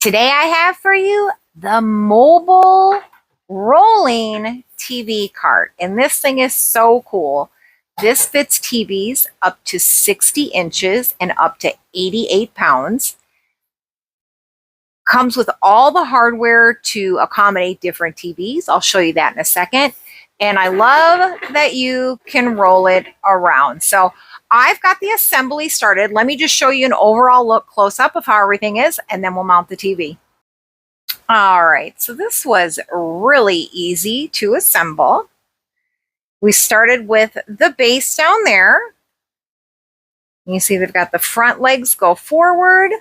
Today I have for you the mobile rolling TV cart. And this thing is so cool. This fits TVs up to 60 inches and up to 88 pounds. Comes with all the hardware to accommodate different TVs. I'll show you that in a second. And I love that you can roll it around. So I've got the assembly started. Let me just show you an overall look close up of how everything is, and then we'll mount the TV. All right, so this was really easy to assemble. We started with the base down there. You see they've got the front legs go forward,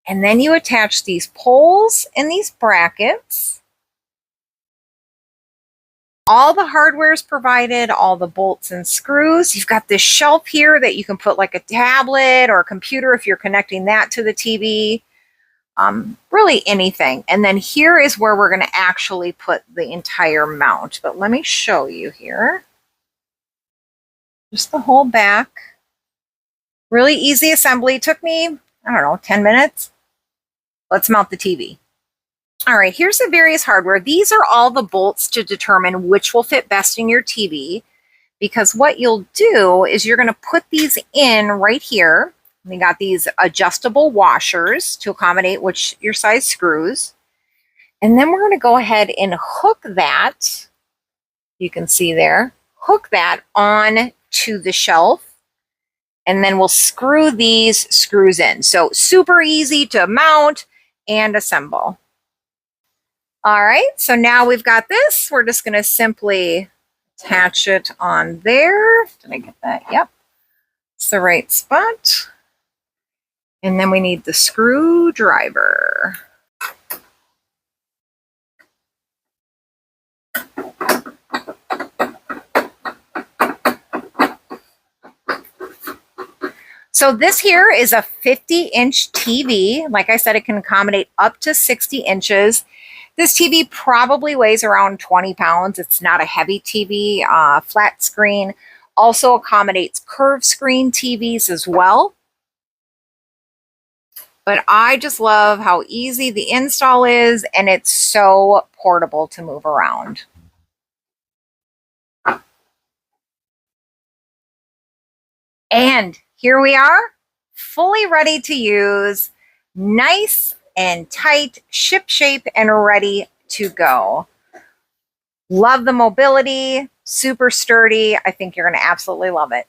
and then you attach these poles and these brackets. All the hardware is provided, all the bolts and screws. You've got this shelf here that you can put like a tablet or a computer if you're connecting that to the TV. Really anything. And then here is where we're going to actually put the entire mount. But let me show you here. Just the whole back. Really easy assembly. Took me, I don't know, 10 minutes. Let's mount the TV. All right, here's the various hardware. These are all the bolts to determine which will fit best in your TV, because what you'll do is you're going to put these in right here. We got these adjustable washers to accommodate which your size screws. And then we're going to go ahead and hook that, you can see there, hook that on to the shelf. And then we'll screw these screws in. So super easy to mount and assemble. All right, so now we've got this. We're just going to simply attach it on there. Did I get that? Yep. It's the right spot. And then we need the screwdriver. So this here is a 50-inch TV. Like I said, it can accommodate up to 60 inches. This TV probably weighs around 20 pounds. It's not a heavy TV, flat screen. Also accommodates curved screen TVs as well. But I just love how easy the install is, and it's so portable to move around. And here we are, fully ready to use, nice and tight, ship shape, and ready to go. Love the mobility, super sturdy. I think you're going to absolutely love it.